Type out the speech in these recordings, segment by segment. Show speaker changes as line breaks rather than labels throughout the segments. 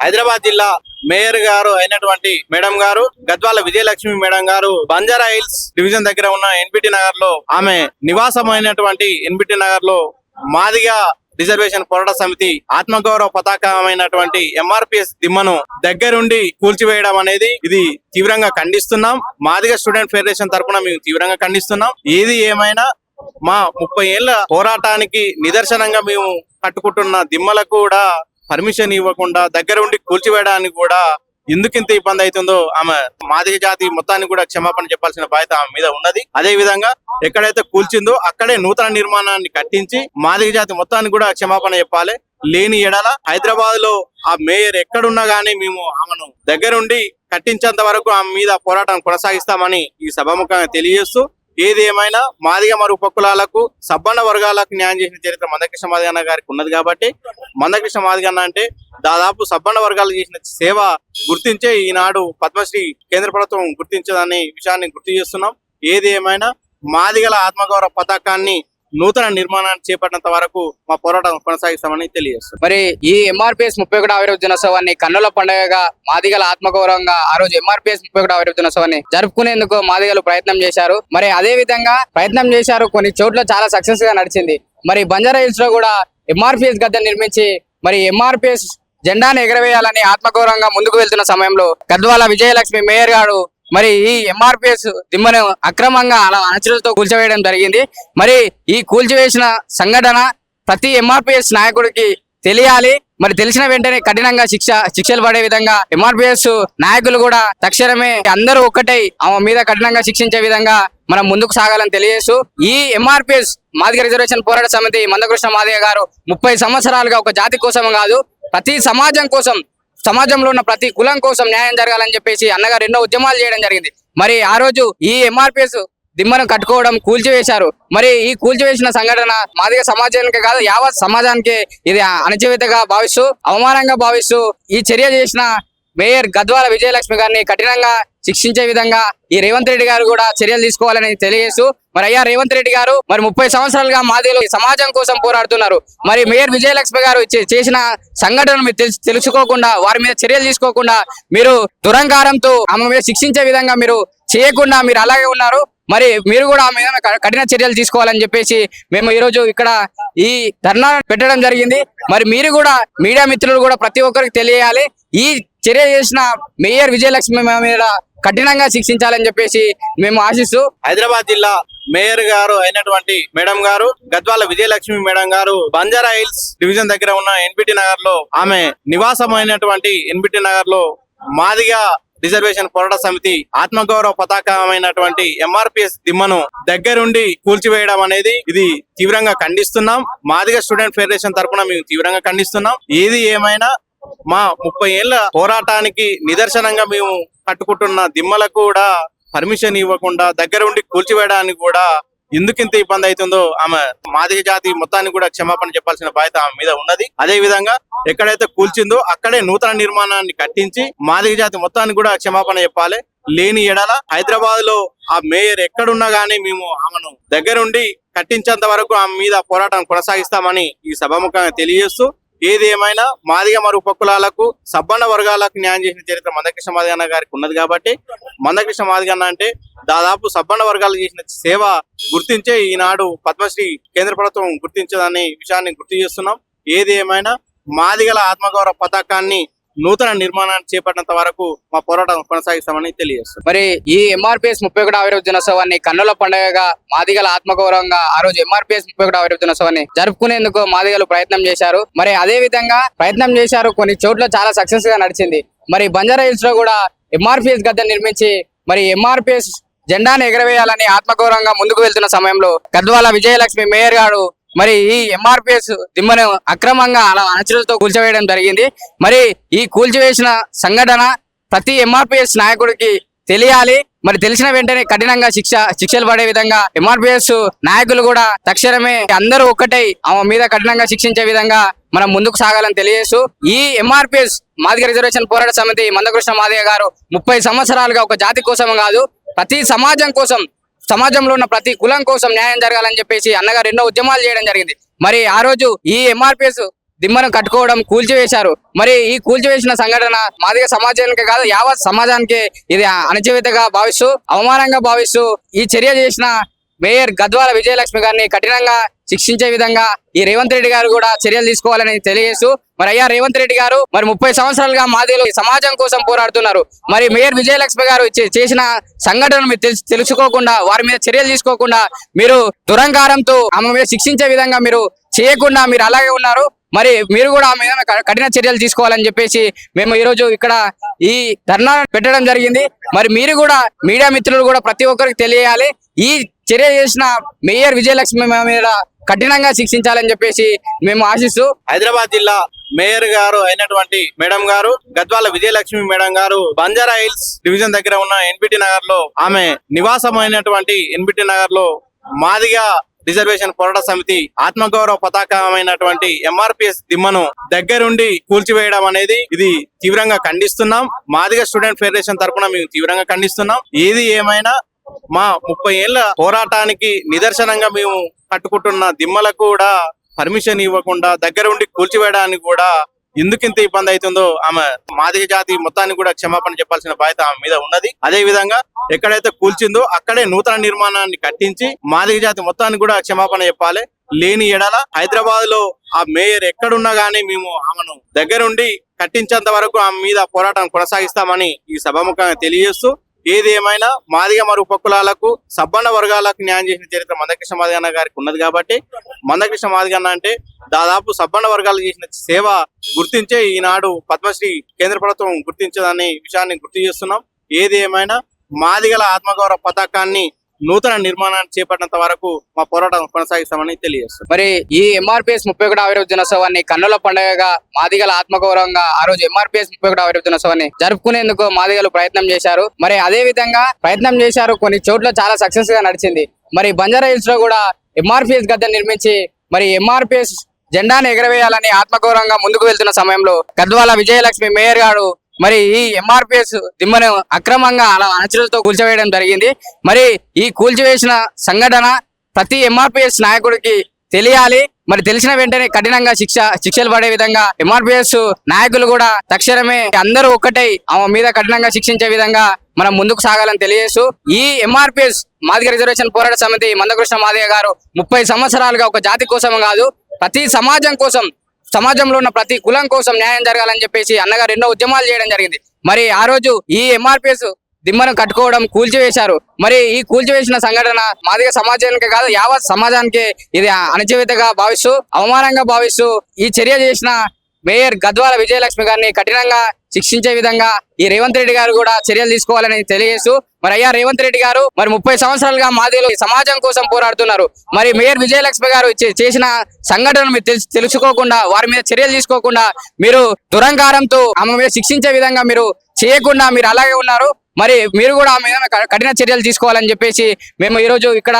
హైదరాబాద్ జిల్లా మేయర్ గారు అయినటువంటి మేడం గారు గద్వాల విజయలక్ష్మి మేడం గారు బంజారా హిల్స్ డివిజన్ దగ్గర ఉన్న ఎన్బిటి నగర్ లో ఆమె నివాసమైనటువంటి ఎన్బిటి నగర్ లో మాదిగా రిజర్వేషన్ పోరాట సమితి ఆత్మగౌరవ పతాకమైనటువంటి ఎంఆర్పిఎస్ దిమ్మను దగ్గరుండి కూల్చివేయడం అనేది ఇది తీవ్రంగా ఖండిస్తున్నాం. మాదిగ స్టూడెంట్ ఫెడరేషన్ తరఫున మేము తీవ్రంగా ఖండిస్తున్నాం. ఏది ఏమైనా మా 30 ఏళ్ల పోరాటానికి నిదర్శనంగా మేము కట్టుకుంటున్న దిమ్మలకు కూడా పర్మిషన్ ఇవ్వకుండా దగ్గరుండి కూల్చివేయడానికి కూడా ఎందుకింత ఇబ్బంది అవుతుందో ఆమె మాదిగ జాతి మొత్తాన్ని కూడా క్షమాపణ చెప్పాల్సిన బాధ్యత ఆమె మీద ఉన్నది. అదే విధంగా ఎక్కడైతే కూల్చిందో అక్కడే నూతన నిర్మాణాన్ని కట్టించి మాదిగ జాతి మొత్తాన్ని కూడా క్షమాపణ చెప్పాలి. లేని ఎడల హైదరాబాద్ లో ఆ మేయర్ ఎక్కడున్నా గానీ మేము ఆమెను దగ్గరుండి కట్టించేంత వరకు ఆమె మీద పోరాటం కొనసాగిస్తామని ఈ సభాముఖంగా తెలియజేస్తూ, ఏది ఏమైనా మాదిగ మరుగు పక్కులాలకు సబ్బండ వర్గాలకు న్యాయం చేసిన చరిత్ర మందకృష్ణ మాదిగన్న గారికి ఉన్నది కాబట్టి మందకృష్ణ మాదిగన్న అంటే దాదాపు సబ్బండ వర్గాలు చేసిన సేవ గుర్తించే ఈనాడు పద్మశ్రీ కేంద్ర ప్రభుత్వం గుర్తించదనే విషయాన్ని గుర్తు చేస్తున్నాం. ఏది ఏమైనా మాదిగల ఆత్మగౌరవ పతాకాన్ని నూతన నిర్మాణాన్ని చేపట్టినంత వరకు మా పోరాటం కొనసాగిస్తామని తెలియజేస్తాం.
మరి ఈ ఎంఆర్పిఎస్ 31వ ఆవిర్భావ దినోత్సవాన్ని కన్నుల పండుగగా మాదిగల ఆత్మగౌరవంగా ఆ రోజు ఎంఆర్పిఎస్ 31వ ఆవిర్భావ దినోత్సవాన్ని జరుపుకునేందుకు మాదిగలు ప్రయత్నం చేశారు. మరి అదే విధంగా ప్రయత్నం చేశారు, కొన్ని చోట్ల చాలా సక్సెస్ గా నడిచింది. మరి బంజారా హిల్స్ లో కూడా ఎంఆర్పిఎస్ గద్దె నిర్మించి మరి ఎంఆర్పిఎస్ జెండాను ఎగరవేయాలని ఆత్మగౌరవంగా ముందుకు వెళ్తున్న సమయంలో గద్వాల విజయలక్ష్మి మేయర్ గారు మరి ఈ ఎంఆర్పిఎస్ దిమ్మను అక్రమంగా అణచిలతో కూల్చివేయడం జరిగింది. మరి ఈ కూల్చివేసిన సంఘటన ప్రతి ఎంఆర్పిఎస్ నాయకుడికి తెలియాలి. మరి తెలిసిన వెంటనే కఠినంగా శిక్షలు పడే విధంగా ఎంఆర్పిఎస్ నాయకులు కూడా తక్షణమే అందరూ ఒక్కటై ఆమె మీద కఠినంగా శిక్షించే విధంగా మనం ముందుకు సాగాలని తెలియజేస్తూ, ఈ ఎంఆర్పిఎస్ మాదిగ రిజర్వేషన్ పోరాట సమితి మందకృష్ణ మాదిగ గారు 30 సంవత్సరాలుగా ఒక జాతి కోసం కాదు, ప్రతి సమాజం కోసం, సమాజంలో ఉన్న ప్రతి కులం కోసం న్యాయం జరగాలని చెప్పేసి అన్నగారు ఎన్నో ఉద్యమాలు చేయడం జరిగింది. మరి ఆ రోజు ఈ ఎంఆర్పిఎస్ దిమ్మను కట్టుకోవడం కూల్చివేశారు. మరి ఈ కూల్చివేసిన సంఘటన మాదిగ సమాజానికి కాదు, యావత్ సమాజానికి ఇది అణచివేతగా భావిస్తూ, అవమానంగా భావిస్తూ ఈ చర్య చేసిన మేయర్ గద్వాల విజయలక్ష్మి గారిని కఠినంగా శిక్షించే విధంగా ఈ రేవంత్ రెడ్డి గారు కూడా చర్యలు తీసుకోవాలని తెలియజేస్తూ, మరి అయ్యా రేవంత్ రెడ్డి గారు మరి 30 సంవత్సరాలుగా మాదిగలు సమాజం కోసం పోరాడుతున్నారు. మరి మేయర్ విజయలక్ష్మి గారు చేసిన సంఘటనను మీరు తెలుసుకోకుండా, వారి మీద చర్యలు తీసుకోకుండా, మీరు దురంకారంతో ఆమె మీద శిక్షించే విధంగా మీరు చేయకుండా మీరు అలాగే ఉన్నారు. మరి మీరు కూడా ఆమె మీద కఠిన చర్యలు తీసుకోవాలని చెప్పేసి మేము ఈ రోజు ఇక్కడ ఈ ధర్నా పెట్టడం జరిగింది. మరి మీరు కూడా మీడియా మిత్రులు కూడా ప్రతి ఒక్కరికి తెలియాలి, ఈ చర్య చేసిన మేయర్ విజయలక్ష్మి మీద కఠినంగా శిక్షించాలని చెప్పేసి మేము ఆశిస్తూ,
హైదరాబాద్ జిల్లా మేయర్ గారు అయినటువంటి మేడం గారు గద్వాల విజయలక్ష్మి మేడం గారు బంజారా హిల్స్ డివిజన్ దగ్గర ఉన్న ఎన్బిటి నగర్ లో ఆమె నివాసమైనటువంటి ఎన్బిటి నగర్ లో మాదిగా రిజర్వేషన్ పోరాట సమితి ఆత్మగౌరవ పతాకమైనటువంటి ఎంఆర్పిఎస్ దిమ్మను దగ్గరుండి కూల్చివేయడం అనేది ఇది తీవ్రంగా ఖండిస్తున్నాం. మాదిగ స్టూడెంట్ ఫెడరేషన్ తరఫున మేము తీవ్రంగా ఖండిస్తున్నాం. ఏది ఏమైనా మా 30 ఏళ్ల పోరాటానికి నిదర్శనంగా మేము కట్టుకుంటున్న దిమ్మలకు కూడా పర్మిషన్ ఇవ్వకుండా దగ్గరుండి కూల్చివేయడానికి కూడా ఎందుకింత ఇబ్బంది అవుతుందో ఆమె మాదిగ జాతి మొత్తాన్ని కూడా క్షమాపణ చెప్పాల్సిన బాధ్యత ఆమె మీద ఉన్నది. అదే విధంగా ఎక్కడైతే కూల్చిందో అక్కడే నూతన నిర్మాణాన్ని కట్టించి మాదిగ జాతి మొత్తాన్ని కూడా క్షమాపణ చెప్పాలి. లేని ఎడల హైదరాబాద్ లో ఆ మేయర్ ఎక్కడున్నా గానీ మేము ఆమెను దగ్గరుండి కట్టించేంత వరకు ఆమె మీద పోరాటం కొనసాగిస్తామని ఈ సభాముఖంగా తెలియజేస్తూ, ఏది ఏమైనా మాదిగ మరుగు పక్కులాలకు సబ్బండ వర్గాలకు న్యాయం చేసిన చరిత్ర మందకృష్ణ మాదిగన్న గారికి ఉన్నది కాబట్టి మందకృష్ణ మాదిగన్న అంటే దాదాపు సబ్బండ వర్గాలు చేసిన సేవ గుర్తించే ఈనాడు పద్మశ్రీ కేంద్ర ప్రభుత్వం గుర్తించదనే విషయాన్ని గుర్తు చేస్తున్నాం. ఏది ఏమైనా మాదిగల ఆత్మగౌరవ పతాకాన్ని నూతన నిర్మాణాన్ని చేపట్టినంత వరకు మా పోరాటం కొనసాగిస్తామని తెలియజేస్తాం.
మరి ఈ ఎంఆర్పిఎస్ 31వ ఆవిర్భావ దినోత్సవాన్ని కన్నుల పండుగగా మాదిగల ఆత్మగౌరవంగా ఆ రోజు ఎంఆర్పిఎస్ 31వ ఆవిర్భావ దినోత్సవాన్ని జరుపుకునేందుకు మాదిగలు ప్రయత్నం చేశారు. మరి అదే విధంగా ప్రయత్నం చేశారు, కొన్ని చోట్ల చాలా సక్సెస్ గా నడిచింది. మరి బంజారా హిల్స్ లో కూడా ఎంఆర్పిఎస్ గద్దె నిర్మించి మరి ఎంఆర్పిఎస్ జెండాను ఎగరవేయాలని ఆత్మగౌరవంగా ముందుకు వెళ్తున్న సమయంలో గద్వాల విజయలక్ష్మి మేయర్ గారు మరి ఈ ఎంఆర్పిఎస్ దిమ్మను అక్రమంగా అణచిలతో కూల్చివేయడం జరిగింది. మరి ఈ కూల్చివేసిన సంఘటన ప్రతి ఎంఆర్పిఎస్ నాయకుడికి తెలియాలి. మరి తెలిసిన వెంటనే కఠినంగా శిక్షలు పడే విధంగా ఎంఆర్పిఎస్ నాయకులు కూడా తక్షణమే అందరూ ఒక్కటై ఆమె మీద కఠినంగా శిక్షించే విధంగా మనం ముందుకు సాగాలని తెలియజేస్తూ, ఈ ఎంఆర్పిఎస్ మాదిగ రిజర్వేషన్ పోరాట సమితి మందకృష్ణ మాదిగ గారు 30 సంవత్సరాలుగా ఒక జాతి కోసం కాదు, ప్రతి సమాజం కోసం, సమాజంలో ఉన్న ప్రతి కులం కోసం న్యాయం జరగాలని చెప్పేసి అన్నగారు ఎన్నో ఉద్యమాలు చేయడం జరిగింది. మరి ఆ రోజు ఈ ఎంఆర్పిఎస్ దిమ్మను కట్టుకోవడం కూల్చివేశారు. మరి ఈ కూల్చివేసిన సంఘటన మాదిగ సమాజానికి కాదు యావత్ సమాజానికి ఇది అణచివేతగా భావిస్తూ అవమానంగా భావిస్తూ ఈ చర్య చేసిన మేయర్ గద్వాల విజయలక్ష్మి గారిని కఠినంగా శిక్షించే విధంగా ఈ రేవంత్ రెడ్డి గారు కూడా చర్యలు తీసుకోవాలని తెలియజేస్తూ మరి అయ్యా రేవంత్ రెడ్డి గారు మరి 30 సంవత్సరాలుగా మాదిగలు సమాజం కోసం పోరాడుతున్నారు. మరి మేయర్ విజయలక్ష్మి గారు చేసిన సంఘటనను మీరు తెలుసుకోకుండా వారి మీద చర్యలు తీసుకోకుండా మీరు దురంకారంతో ఆమె మీద శిక్షించే విధంగా మీరు చేయకుండా మీరు అలాగే ఉన్నారు. మరి మీరు కూడా ఆమె మీద కఠిన చర్యలు తీసుకోవాలని చెప్పేసి మేము ఈ రోజు ఇక్కడ ఈ ధర్నా పెట్టడం జరిగింది. మరి మీరు కూడా మీడియా మిత్రులు కూడా ప్రతి ఒక్కరికి తెలియాలి, ఈ చర్య చేసిన మేయర్ విజయలక్ష్మి మీద కఠినంగా శిక్షించాలని చెప్పేసి మేము ఆశిస్తూ
హైదరాబాద్ జిల్లా మేయర్ గారు అయినటువంటి మేడం గారు గద్వాల విజయలక్ష్మి మేడం గారు బంజారా హిల్స్ డివిజన్ దగ్గర ఉన్న ఎన్బిటి నగర్ లో ఆమె నివాసమైనటువంటి ఎన్బిటి నగర్ లో మాదిగా రిజర్వేషన్ పోరాట సమితి ఆత్మగౌరవ పతాకమైనటువంటి ఎంఆర్పిఎస్ దిమ్మను దగ్గరుండి కూల్చివేయడం అనేది ఇది తీవ్రంగా ఖండిస్తున్నాం. మాదిగ స్టూడెంట్ ఫెడరేషన్ తరఫున మేము తీవ్రంగా ఖండిస్తున్నాం. ఏది ఏమైనా మా 30 ఏళ్ల పోరాటానికి నిదర్శనంగా మేము కట్టుకుంటున్న దిమ్మలకు కూడా పర్మిషన్ ఇవ్వకుండా దగ్గరుండి కూల్చివేయడానికి కూడా ఎందుకింత ఇబ్బంది అవుతుందో ఆమె మాదిగ జాతి మొత్తాన్ని కూడా క్షమాపణ చెప్పాల్సిన బాధ్యత ఆమె మీద ఉన్నది. అదే విధంగా ఎక్కడైతే కూల్చిందో అక్కడే నూతన నిర్మాణాన్ని కట్టించి మాదిగ జాతి మొత్తాన్ని కూడా క్షమాపణ చెప్పాలి. లేని ఎడల హైదరాబాద్ లో ఆ మేయర్ ఎక్కడున్నా గానీ మేము ఆమెను దగ్గరుండి కట్టించేంత వరకు ఆమె మీద పోరాటం కొనసాగిస్తామని ఈ సభాముఖంగా తెలియజేస్తూ, ఏది ఏమైనా మాదిగ మరియు ఉపకులాలకు సబ్బండ వర్గాలకు న్యాయం చేసిన చరిత్ర మందకృష్ణ మాదిగన్న గారికి ఉన్నది కాబట్టి మందకృష్ణ మాదిగన్న అంటే దాదాపు సబ్బండ వర్గాలు చేసిన సేవ గుర్తించే ఈనాడు పద్మశ్రీ కేంద్ర ప్రభుత్వం గుర్తించదనే విషయాన్ని గుర్తు చేస్తున్నాం. ఏది ఏమైనా మాదిగల ఆత్మగౌరవ పతాకాన్ని నూతన నిర్మాణాన్ని చేపట్టినంత వరకు మా పోరాటం కొనసాగిస్తామని తెలియజేస్తాం.
మరి ఈ ఎంఆర్పిఎస్ 31వ ఆవిర్భావ దినోత్సవాన్ని కన్నుల పండుగగా మాదిగల ఆత్మగౌరవంగా ఆ రోజు ఎంఆర్పిఎస్ 31వ ఆవిర్భావ దినోత్సవాన్ని జరుపుకునేందుకు మాదిగలు ప్రయత్నం చేశారు. మరి అదే విధంగా ప్రయత్నం చేశారు, కొన్ని చోట్ల చాలా సక్సెస్ గా నడిచింది. మరి బంజారా హిల్స్ లో కూడా ఎంఆర్పిఎస్ గద్దె నిర్మించి మరి ఎంఆర్పిఎస్ జెండాను ఎగరవేయాలని ఆత్మగౌరవంగా ముందుకు వెళ్తున్న సమయంలో గద్వాల విజయలక్ష్మి మేయర్ గారు మరి ఈ ఎంఆర్పిఎస్ దిమ్మను అక్రమంగా అలా అణచులతో కూల్చివేయడం జరిగింది. మరి ఈ కూల్చివేసిన సంఘటన ప్రతి ఎంఆర్పిఎస్ నాయకుడికి తెలియాలి. మరి తెలిసిన వెంటనే కఠినంగా శిక్షలు పడే విధంగా ఎంఆర్పిఎస్ నాయకులు కూడా తక్షణమే అందరూ ఒక్కటై ఆమె మీద కఠినంగా శిక్షించే విధంగా మనం ముందుకు సాగాలని తెలియజేస్తూ, ఈ ఎంఆర్పిఎస్ మాదిగ రిజర్వేషన్ పోరాట సమితి మందకృష్ణ మాదిగ గారు 30 సంవత్సరాలుగా ఒక జాతి కోసం కాదు ప్రతి సమాజం కోసం, సమాజంలో ఉన్న ప్రతి కులం కోసం న్యాయం జరగాలని చెప్పేసి అన్నగారు ఎన్నో ఉద్యమాలు చేయడం జరిగింది. మరి ఆ రోజు ఈ ఎంఆర్పిఎస్ దిమ్మను కట్టుకోవడం కూల్చివేశారు. మరి ఈ కూల్చివేసిన సంఘటన మాదిగ సమాజానికి కాదు యావత్ సమాజానికి ఇది అణచివేతగా భావిస్తూ అవమానంగా భావిస్తూ ఈ చర్య చేసిన మేయర్ గద్వాల విజయలక్ష్మి గారిని కఠినంగా శిక్షించే విధంగా ఈ రేవంత్ రెడ్డి గారు కూడా చర్యలు తీసుకోవాలని తెలియజేస్తూ మరి అయ్యా రేవంత్ రెడ్డి గారు మరి 30 సంవత్సరాలుగా మాదిగలు సమాజం కోసం పోరాడుతున్నారు. మరి మేయర్ విజయలక్ష్మి గారు చేసిన సంఘటనను మీరు తెలుసుకోకుండా వారి మీద చర్యలు తీసుకోకుండా మీరు దురంకారంతో ఆమె మీద శిక్షించే విధంగా మీరు చేయకుండా మీరు అలాగే ఉన్నారు. మరి మీరు కూడా ఆమె మీద కఠిన చర్యలు తీసుకోవాలని చెప్పేసి మేము ఈ రోజు ఇక్కడ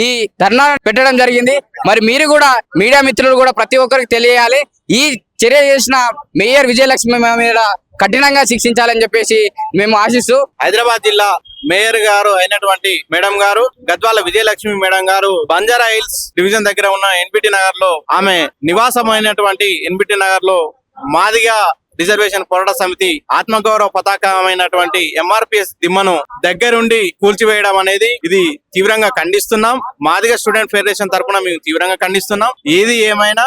ఈ ధర్నా పెట్టడం జరిగింది. మరి మీరు కూడా మీడియా మిత్రులు కూడా ప్రతి ఒక్కరికి తెలియాలి, ఈ చర్య చేసిన మేయర్ విజయలక్ష్మి మీద కఠినంగా శిక్షించాలని చెప్పేసి మేము ఆశిస్తూ
హైదరాబాద్ జిల్లా మేయర్ గారు అయినటువంటి మేడం గారు గద్వాల విజయలక్ష్మి మేడం గారు బంజారా హిల్స్ డివిజన్ దగ్గర ఉన్న ఎన్బిటి నగర్ లో ఆమె నివాసమైనటువంటి ఎన్బిటి నగర్ లో మాదిగా రిజర్వేషన్ పోరాట సమితి ఆత్మగౌరవ పతాకమైనటువంటి ఎంఆర్పిఎస్ దిమ్మను దగ్గరుండి కూల్చివేయడం అనేది ఇది తీవ్రంగా ఖండిస్తున్నాం. మాదిగ స్టూడెంట్ ఫెడరేషన్ తరఫున మేము తీవ్రంగా ఖండిస్తున్నాం. ఏది ఏమైనా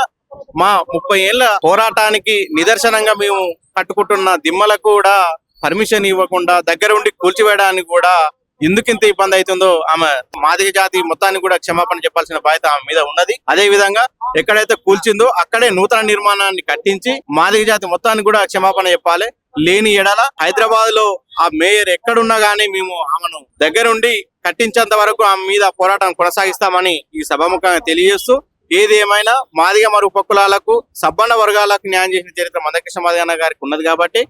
మా 30 ఏళ్ల పోరాటానికి నిదర్శనంగా మేము కట్టుకుంటున్న దిమ్మలకు కూడా పర్మిషన్ ఇవ్వకుండా దగ్గరుండి కూల్చివేయడానికి కూడా ఎందుకింత ఇబ్బంది అవుతుందో ఆమె మాదిగ జాతి మొత్తాన్ని కూడా క్షమాపణ చెప్పాల్సిన బాధ్యత ఆమె మీద ఉన్నది. అదే విధంగా ఎక్కడైతే కూల్చిందో అక్కడే నూతన నిర్మాణాన్ని కట్టించి మాదిగ జాతి మొత్తాన్ని కూడా క్షమాపణ చెప్పాలి. లేని ఎడల హైదరాబాద్ లో ఆ మేయర్ ఎక్కడున్నా గానీ మేము ఆమెను దగ్గరుండి కట్టించేంత వరకు ఆమె మీద పోరాటం కొనసాగిస్తామని ఈ సభాముఖంగా తెలియజేస్తూ, ఏది ఏమైనా మాదిగ మరియు ఉపకులాలకు సబ్బండ వర్గాలకు న్యాయం చేసిన చరిత్ర మందకృష్ణ మాదిగన్న గారికి ఉన్నది కాబట్టి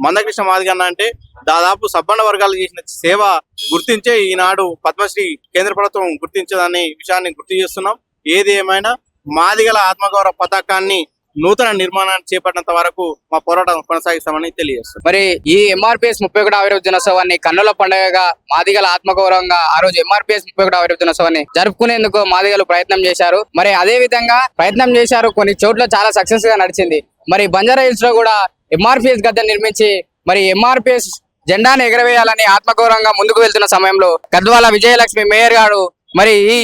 మందకృష్ణ మాదిగన్న అంటే దాదాపు సబ్బండ వర్గాలు చేసిన సేవ గుర్తించే ఈనాడు పద్మశ్రీ కేంద్ర ప్రభుత్వం గుర్తించదనే విషయాన్ని గుర్తు చేస్తున్నాం. ఏది ఏమైనా మాదిగల ఆత్మగౌరవ పతాకాన్ని నూతన నిర్మాణాన్ని చేపట్టినంత వరకు మా పోరాటం కొనసాగిస్తామని తెలియజేస్తాం.
మరి ఈ ఎంఆర్పిఎస్ 31వ ఆవిర్భావ దినోత్సవాన్ని కన్నుల పండుగగా మాదిగల ఆత్మగౌరవంగా ఆ రోజు ఎంఆర్పిఎస్ 31వ ఆవిర్భావ దినోత్సవాన్ని జరుపుకునేందుకు మాదిగలు ప్రయత్నం చేశారు. మరి అదే విధంగా ప్రయత్నం చేశారు, కొన్ని చోట్ల చాలా సక్సెస్ గా నడిచింది. మరి బంజారా హిల్స్ లో కూడా ఎంఆర్పిఎస్ గద్దె నిర్మించి మరి ఎంఆర్పిఎస్ జెండాను ఎగరవేయాలని ఆత్మగౌరవంగా ముందుకు వెళ్తున్న సమయంలో గద్వాల విజయలక్ష్మి మేయర్ గారు మరి ఈ